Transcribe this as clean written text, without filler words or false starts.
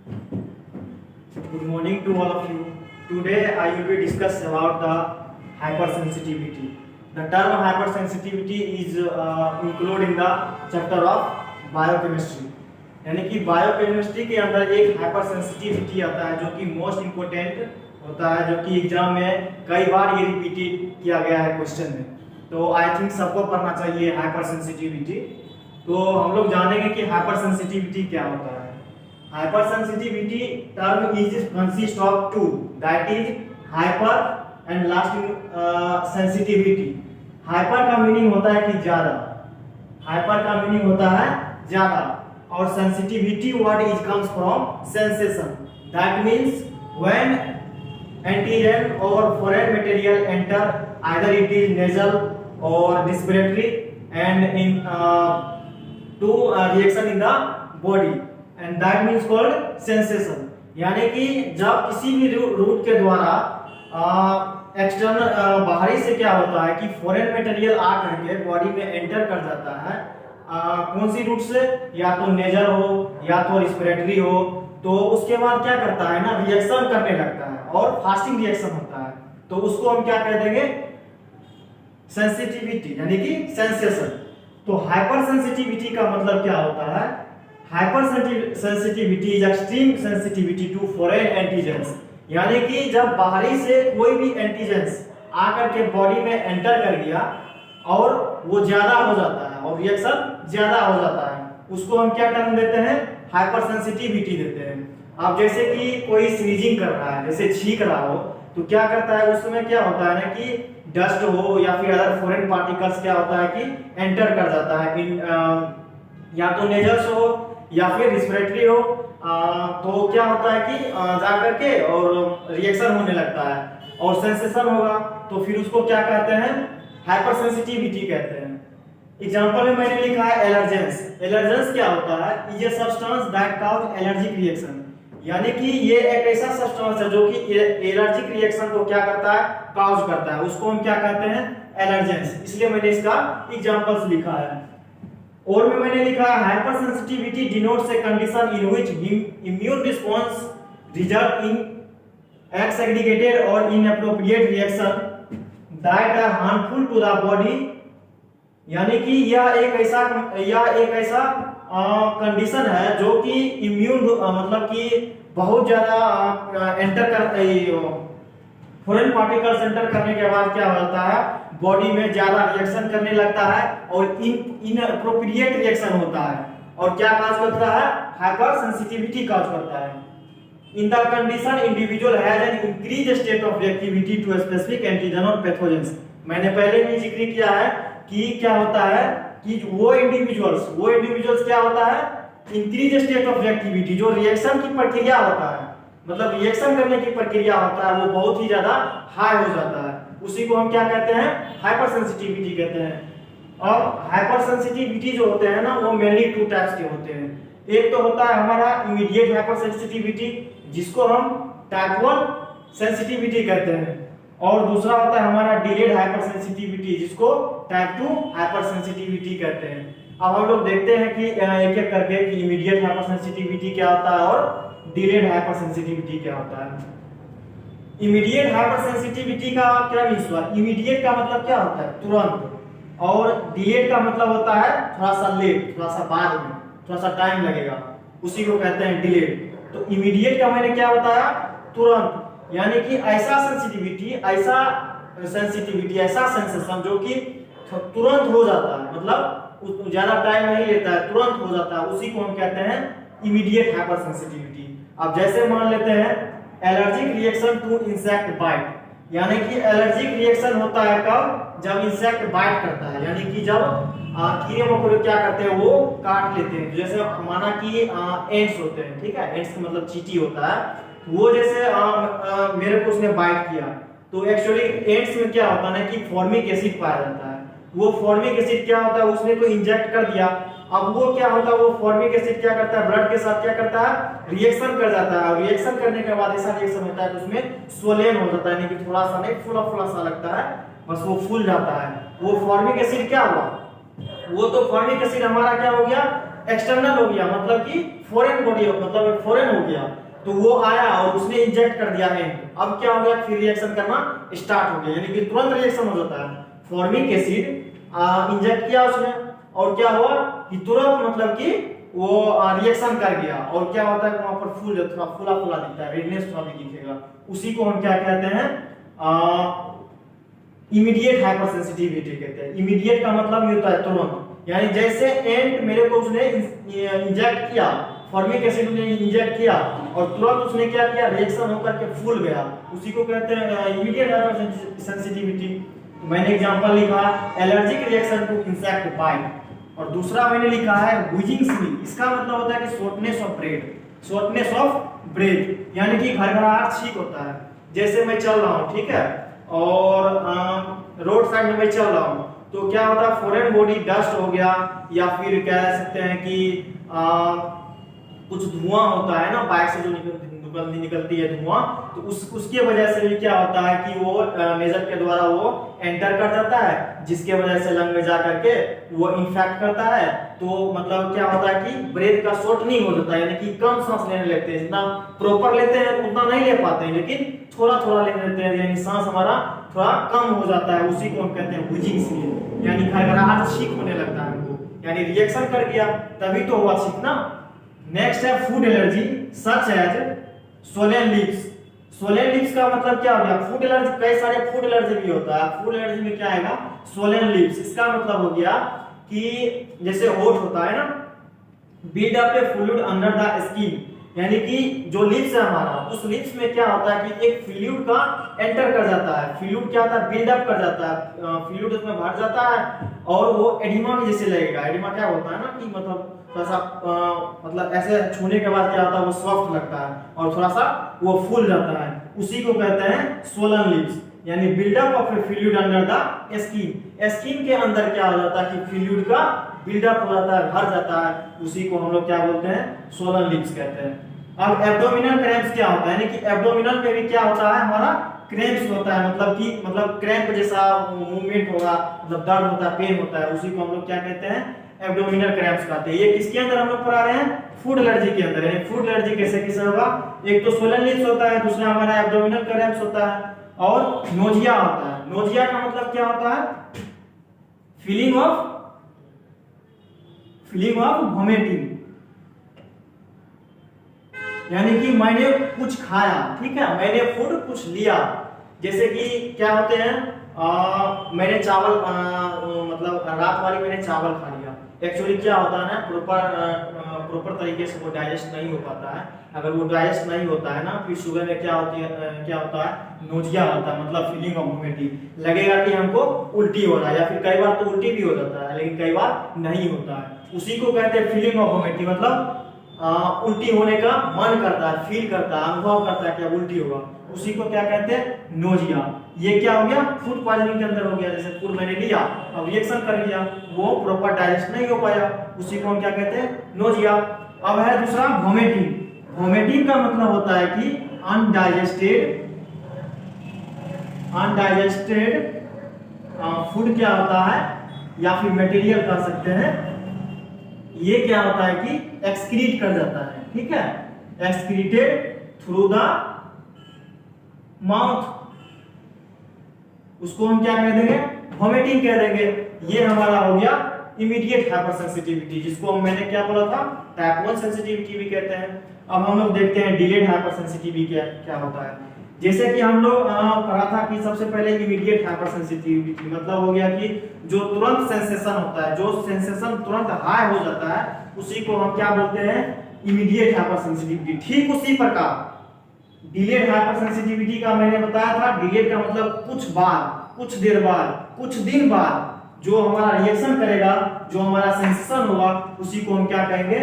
Good morning to all of you. Today I will be discuss about the hypersensitivity. The term hypersensitivity is included in the chapter of biochemistry. यानी कि biochemistry के अंदर एक hypersensitivity आता है जो कि मोस्ट इम्पोर्टेंट होता है, जो कि एग्जाम में कई बार ये रिपीटेड किया गया है क्वेश्चन में। तो आई थिंक सबको पढ़ना चाहिए हाइपरसेंसिटिविटी। तो हम लोग जानेंगे कि हाइपरसेंसिटिविटी क्या होता है। Hypersensitivity term is consist of two, that is hyper and last sensitivity. Hyper का मीनिंग होता है कि ज्यादा, hyper का मीनिंग होता है ज्यादा, और sensitivity word is comes from sensation. That means when antigen or foreign material enter, either it is nasal or respiratory, and in to reaction in the body. And that means called sensation. यानी कि जब किसी भी root के द्वारा external बाहरी से क्या होता है कि फॉरेन मटेरियल आ करके बॉडी में एंटर कर जाता है, कौन सी रूट से, या तो नेजल हो या तो रिस्पिरेटरी हो, तो उसके बाद क्या करता है ना, रिएक्शन करने लगता है और फास्टिंग रिएक्शन होता है। तो उसको हम क्या कह देंगे, सेंसिटिविटी यानी कि सेंसेशन। तो हाइपर सेंसिटिविटी का मतलब क्या होता है, hypersensitivity is extreme sensitivity to foreign antigens. यानी कि जब बाहरी से कोई भी एंटीजेंस आकर के बॉडी में एंटर कर गया और वो ज्यादा हो जाता है और रिएक्शन ज्यादा हो जाता है, उसको हम क्या टर्म देते हैं, हाइपरसेंसिटिविटी देते हैं। अब जैसे कि कोई स्नीजिंग कर रहा है, जैसे छींक रहा हो, तो क्या करता है उस समय, क्या होता है ना कि डस्ट हो या फिर अदर फॉरेन पार्टिकल्स क्या होता है कि एंटर कर जाता है, या तो नेजल्स हो या फिर रिस्पिरेटरी हो, तो क्या होता है कि जा करके और रिएक्शन होने लगता है और सेंसेशन होगा, तो फिर उसको क्या कहते हैं, हाइपरसेंसिटिविटी कहते हैं। एग्जांपल में मैंने लिखा है एलर्जेंस। एलर्जेंस क्या होता है, is a substance that cause allergic reaction. यानी कि ये एक ऐसा सब्सटेंस है जो कि एलर्जिक रिएक्शन को क्या करता है, कॉज करता है, उसको हम क्या कहते हैं, एलर्जेंस। इसलिए मैंने इसका एग्जांपल्स लिखा है। और में मैंने लिखा है hypersensitivity denotes a condition in which immune response result in exaggerated और inappropriate reaction that are harmful to the body. यानी कि यह एक ऐसा कंडीशन है जो कि इम्यून मतलब कि बहुत ज्यादा एंटर कर फॉरेन पार्टिकल्स एंटर करने के बाद क्या होता है, बॉडी में ज्यादा रिएक्शन करने लगता है और इनअप्रोप्रिएट रिएक्शन होता है, और क्या काज करता है, हाइपर सेंसिटिविटी काज करता है। In the condition individual has an increase state of reactivity to specific antigen और पैथोजेंस। मैंने पहले भी जिक्र किया है कि क्या होता है कि वो इंडिविजुअल्स क्या होता है, इंक्रीज स्टेट ऑफ रिएक्टिविटी, जो रिएक्शन की प्रक्रिया होता है, मतलब रिएक्शन करने की प्रक्रिया होता है, वो बहुत ही ज्यादा हाई हो जाता है, उसी को हम क्या कहते हैं, हाइपर सेंसिटिविटी कहते हैं। और हाइपर सेंसिटिविटी जो होते हैं ना, वो मेनली टू टाइप्स के होते हैं। एक तो होता है हमारा इमीडिएट हाइपर सेंसिटिविटी, जिसको हम टाइप 1 सेंसिटिविटी कहते हैं, और दूसरा होता है हमारा डिलेड हाइपर सेंसिटिविटी, जिसको टाइप 2 हाइपर सेंसिटिविटी कहते हैं। अब हम लोग देखते हैं कि एक एक करके कि इमीडिएट हाइपर सेंसिटिविटी क्या होता है और डिलेड हाइपर सेंसिटिविटी क्या होता है। इमीडिएट हाइपर सेंसिटिविटी का क्या मीन्स हुआ, इमीडिएट का मतलब क्या होता है, तुरंत, और डिलेड का मतलब होता है थोड़ा सा लेट, थोड़ा सा बाद में, थोड़ा सा टाइम लगेगा, उसी को कहते हैं डिलेड। तो इमीडिएट का मैंने क्या बताया, तुरंत, यानी कि ऐसा सेंसिटिविटी, ऐसा सेंसेशन जो कि तुरंत हो जाता है, मतलब ज्यादा टाइम नहीं लेता है, तुरंत हो जाता है, उसी को हम कहते हैं इमीडिएट हाइपर सेंसिटिविटी। अब जैसे मान लेते हैं allergic reaction to insect bite, यानी कि एलर्जिक रिएक्शन होता है कब, जब इंसेक्ट बाइट करता है, यानी कि जब कीड़े मकोड़े क्या करते हैं, वो काट लेते हैं। जैसे माना कि एंट्स होते हैं, ठीक है, एंट्स का मतलब चींटी होता है, वो जैसे मेरे को उसने बाइट किया, तो एक्चुअली एंट्स में क्या होता है ना कि फॉर्मिक एसिड पाया जाता है, वो फॉर्मिक एसिड क्या होता है, उसने को इंजेक्ट कर दिया, अब वो क्या होता है, वो फॉर्मिक एसिड क्या करता है, ब्लड के साथ क्या करता है, रिएक्शन कर जाता है, और रिएक्शन करने के बाद ऐसा रिएक्शन होता है कि उसमें स्वोलेन हो जाता है, यानी कि थोड़ा सा नहीं, फुला सा लगता है, बस वो फूल जाता है। वो फॉर्मिक एसिड क्या हुआ, वो तो फॉर्मिक एसिड हमारा क्या हो गया, एक्सटर्नल हो गया, मतलब कि फॉरेन बॉडी, मतलब फॉरेन हो गया, तो वो आया और उसने इंजेक्ट कर दिया एंड, अब क्या हो गया, फिर रिएक्शन करना स्टार्ट हो गया, यानी कि तुरंत रिएक्शन हो जाता है। फॉर्मिक एसिड इंजेक्ट किया उसने और क्या हुआ कि तुरंत मतलब कि वो रिएक्शन कर गया, और क्या होता है वहां पर फूल थोड़ा फूला फूला दिखता है, रेडनेस थोड़ा भी दिखेगा, उसी को हम क्या कहते हैं, इमीडिएट हाइपर सेंसिटिविटी कहते हैं। इमीडिएट का मतलब ये होता है तुरंत, यानी जैसे एंड मेरे को उसने इंजेक्ट किया, फॉर्मिक एसिड ने इंजेक्ट किया और तुरंत उसने क्या किया, रिएक्शन होकर के फूल गया, उसी को कहते हैं इमीडिएट हाइपर सेंसिटिविटी। तो मैंने एग्जांपल लिखा allergic reaction to insect bite, और दूसरा मैंने लिखा है विजिंग स्मेल, इसका मतलब होता है कि shortness of breath, shortness of breath, यानी कि घरघराहट छींक होता है। जैसे मैं चल रहा हूँ, ठीक है, और रोड साइड में मैं चल रहा हूँ, तो क्या होता है, फॉरेन बॉडी डस्ट हो गया, या फिर कह सकते हैं कि कुछ धुआं होता है ना बाइक से जो निकलती है धुआं, तो उसके वजह से भी क्या होता है कि वो नेजल के द्वारा वो एंटर कर जाता है, जिसके वजह से लंग में जा करके वो इन्फेक्ट करता है, तो मतलब क्या होता है कि ब्रेथ का शॉर्टनिंग हो जाता है, यानी कि कम सांस लेने लगते हैं, जितना प्रॉपर लेते हैं उतना नहीं ले पाते हैं, लेकिन थोड़ा थोड़ा लेने लगते हैं, यानी सांस हमारा थोड़ा कम हो जाता है, उसी को हम कहते हैं व्हीजिंग स्मेल, यानी घरघराहट छींक होने लगता है हमको, यानी रिएक्शन कर गया तभी तो हुआ छींक ना। नेक्स्ट है food allergy such as swollen lips. Swollen lips का मतलब क्या हो गया, फूड एलर्जी, कई सारे फूड एलर्जी भी होता है, फूड एलर्जी में क्या आएगा, स्वोलन लिप्स, इसका मतलब हो गया कि जैसे होठ होता है ना, build up A fluid under the skin, यानी कि जो लिप्स है हमारा, उस लिप्स में क्या होता है कि एक फ्लूइड का एंटर कर जाता है, फ्लूइड क्या होता है, बिल्ड अप कर जाता है, फ्लूइड उसमें भर जाता है और वो एडिमा के जैसे लगेगा। एडिमा क्या होता है ना कि मतलब थोड़ा सा मतलब ऐसे छूने के बाद क्या होता है, वो सॉफ्ट लगता है और थोड़ा सा वो फूल जाता है, उसी को कहते हैं स्वोलन लिप्स, यानी buildup of a fluid under the skin. Skin के अंदर क्या हो जाता है कि फ्लूइड का बिल्डअप हो जाता है, भर जाता है, उसी को हम लोग क्या बोलते हैं, स्वोलन लिप्स कहते हैं। अब एब्डोमिनल क्रैम्प्स क्या होता है, यानी कि एब्डोमिनल में भी क्या होता है, हमारा क्रैम्प्स होता है, मतलब कि मतलब क्रैम्प जैसा मूवमेंट होगा, मतलब दर्द होता है, पेन होता है, उसी को हम लोग क्या कहते हैं, एब्डोमिनल क्रैम्प्स कहते हैं। ये किसके अंदर हम लोग पढ़ा रहे हैं, फूड एलर्जी के अंदर। यानी फूड एलर्जी कैसे कैसे होगा, एक तो स्वोलन लिप्स होता है, दूसरा हमारा एब्डोमिनल क्रैम्प्स होता है, और नोजिया होता है। नोजिया का मतलब क्या होता है, फीलिंग ऑफ वोमिटिंग, यानी कि मैंने कुछ खाया, ठीक है, मैंने फूड कुछ लिया, जैसे कि क्या होते हैं, मैंने चावल मतलब रात वाली मैंने चावल खा लिया, एक्चुअली क्या होता है ना, प्रॉपर तरीके से वो डाइजेस्ट नहीं हो पाता है, अगर वो डाइजेस्ट नहीं होता है ना, फिर सुबह में क्या होता है, नोजिया होता है, मतलब फीलिंग ऑफ वोमिटिंग, लगेगा कि हमको उल्टी हो रहा है, या फिर कई बार तो उल्टी भी हो जाता है, लेकिन कई बार नहीं होता है, उसी को कहते हैं फीलिंग ऑफ वोमिटिंग, मतलब उल्टी होने का मन करता है, फील करता है, अनुभव करता है कि अब उल्टी होगा, उसी को क्या कहते हैं, नोजिया। ये क्या हो गया, फूड पॉइजनिंग के अंदर हो गया, जैसे फूड मैंने लिया अब रिएक्शन कर लिया, वो प्रॉपर डाइजेस्ट नहीं हो पाया, उसी को हम क्या कहते हैं, नोजिया। अब है दूसरा वोमिटिंग। वोमिटिंग का मतलब होता है कि अनडाइजेस्टेड फूड क्या होता है, या फिर मटेरियल कह सकते हैं, ये क्या होता है कि एक्सक्रीट कर जाता है, ठीक है, एक्सक्रीटेड थ्रू द माउथ, उसको हम क्या कह देंगे, वोमिटिंग कह देंगे। ये हमारा हो गया इमीडिएट हाइपरसेंसिटिविटी, जिसको मैंने क्या बोला था, टाइप 1 सेंसिटिविटी भी कहते हैं। अब हम लोग देखते हैं डिलेड हाइपरसेंसिटिविटी क्या होता है। जैसे कि हम लोग पढ़ा था कि सबसे पहले इमीडिएट हाइपरसेंसिटिविटी मतलब हो गया कि जो तुरंत सेंसेशन होता है, जो सेंसेशन तुरंत हाई हो जाता है, उसी को हम क्या बोलते हैं, इमीडिएट हाइपरसेंसिटिविटी। ठीक उसी प्रकार डिलेड हाइपरसेंसिटिविटी का मैंने बताया था, डिलेड का मतलब कुछ बार, कुछ देर बाद, कुछ दिन बाद जो हमारा रिएक्शन करेगा, जो हमारा सेंसेशन होगा, उसी को हम क्या कहेंगे,